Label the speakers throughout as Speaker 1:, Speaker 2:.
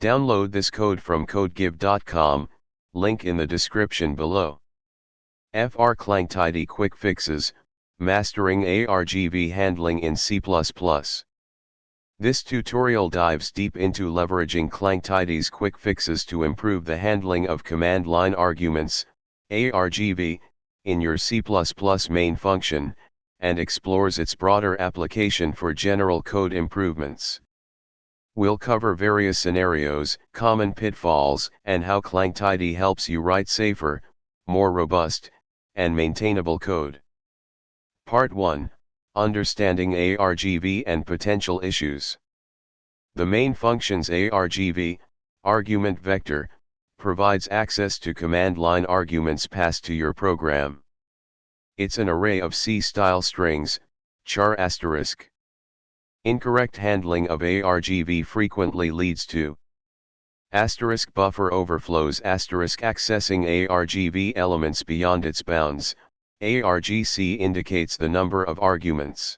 Speaker 1: Download this code from codegive.com, link in the description below. FR Clang Tidy QuickFixes, Mastering argv Handling in C++. This tutorial dives deep into leveraging Clang Tidy's quick fixes to improve the handling of command line arguments, argv, in your C++ main function, and explores its broader application for general code improvements. We'll cover various scenarios, common pitfalls, and how Clang Tidy helps you write safer, more robust, and maintainable code. Part 1, Understanding argv and Potential Issues. The main function's argv, argument vector, provides access to command line arguments passed to your program. It's an array of C-style strings, char asterisk. Incorrect handling of argv frequently leads to asterisk buffer overflows, asterisk accessing argv elements beyond its bounds, argc indicates the number of arguments,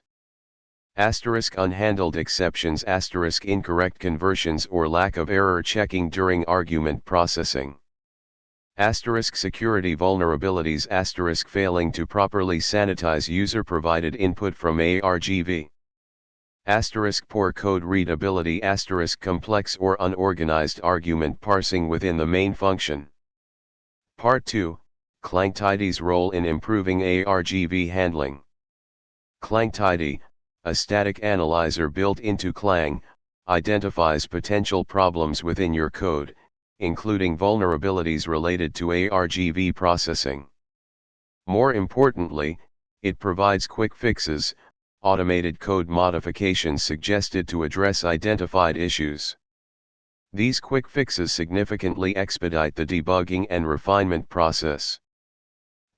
Speaker 1: asterisk unhandled exceptions, asterisk incorrect conversions or lack of error checking during argument processing, asterisk security vulnerabilities, asterisk failing to properly sanitize user-provided input from argv, asterisk poor code readability, asterisk complex or unorganized argument parsing within the main function. Part 2, Clang Tidy's role in improving argv handling. Clang Tidy, a static analyzer built into Clang, identifies potential problems within your code, including vulnerabilities related to argv processing. More importantly, it provides quick fixes, automated code modifications suggested to address identified issues. These quick fixes significantly expedite the debugging and refinement process.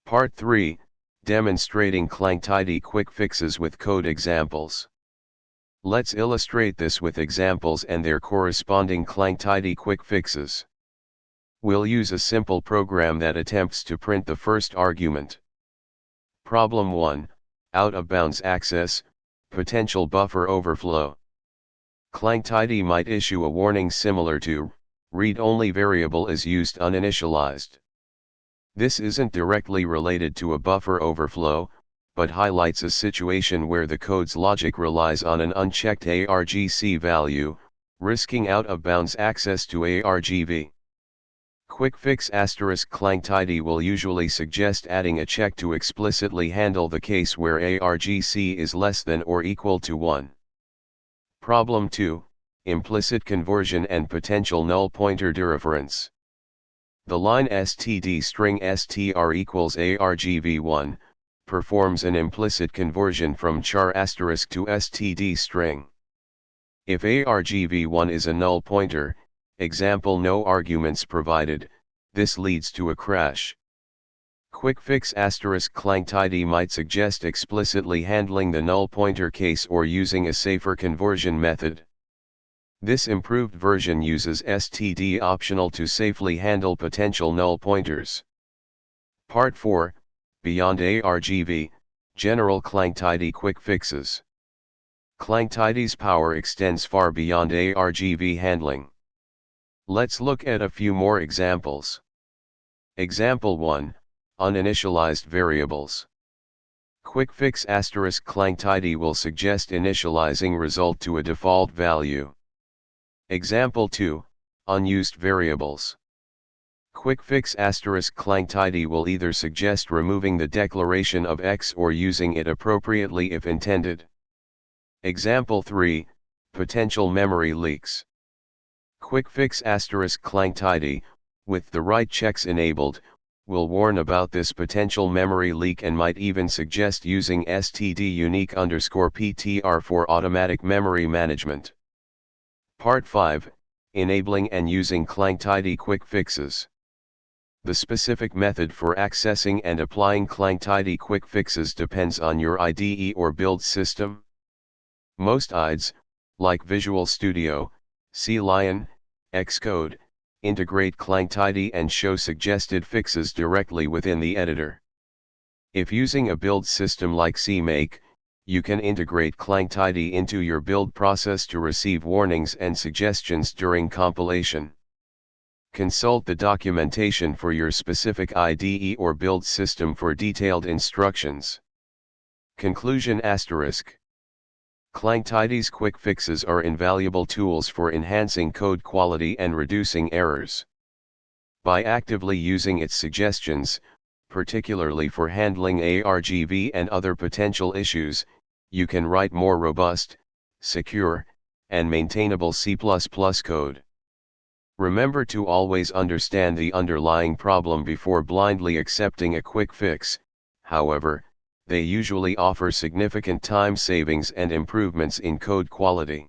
Speaker 1: Part 3, Demonstrating Clang Tidy quick fixes with code examples. Let's illustrate this with examples and their corresponding Clang Tidy quick fixes. We'll use a simple program that attempts to print the first argument. Problem 1. Out-of-bounds access, potential buffer overflow. Clang Tidy might issue a warning similar to, read-only variable is used uninitialized. This isn't directly related to a buffer overflow, but highlights a situation where the code's logic relies on an unchecked argc value, risking out-of-bounds access to argv. QuickFix asterisk Clang Tidy will usually suggest adding a check to explicitly handle the case where argc is less than or equal to 1. Problem 2, Implicit conversion and potential null pointer dereference. The line std string str equals argv1, performs an implicit conversion from char asterisk to std string. If argv1 is a null pointer, example no arguments provided, this leads to a crash. QuickFix asterisk Clang Tidy might suggest explicitly handling the null pointer case or using a safer conversion method. This improved version uses std optional to safely handle potential null pointers. Part 4, Beyond argv, General Clang Tidy quick fixes. Clang Tidy's power extends far beyond argv handling. Let's look at a few more examples. Example 1, Uninitialized variables. QuickFix asterisk Clang Tidy will suggest initializing result to a default value. Example 2, Unused variables. QuickFix asterisk Clang Tidy will either suggest removing the declaration of X or using it appropriately if intended. Example 3, Potential memory leaks. QuickFix asterisk Clang Tidy, with the right checks enabled, will warn about this potential memory leak and might even suggest using std_unique_ptr for automatic memory management. Part 5, Enabling and using Clang Tidy quick fixes. The specific method for accessing and applying Clang Tidy quick fixes depends on your IDE or build system. Most IDEs, like Visual Studio, CLion, Xcode, integrate Clang Tidy and show suggested fixes directly within the editor. If using a build system like CMake, you can integrate Clang Tidy into your build process to receive warnings and suggestions during compilation. Consult the documentation for your specific IDE or build system for detailed instructions. Conclusion *. Clang Tidy's quick fixes are invaluable tools for enhancing code quality and reducing errors. By actively using its suggestions, particularly for handling argv and other potential issues, you can write more robust, secure, and maintainable C++ code. Remember to always understand the underlying problem before blindly accepting a quick fix. However, they usually offer significant time savings and improvements in code quality.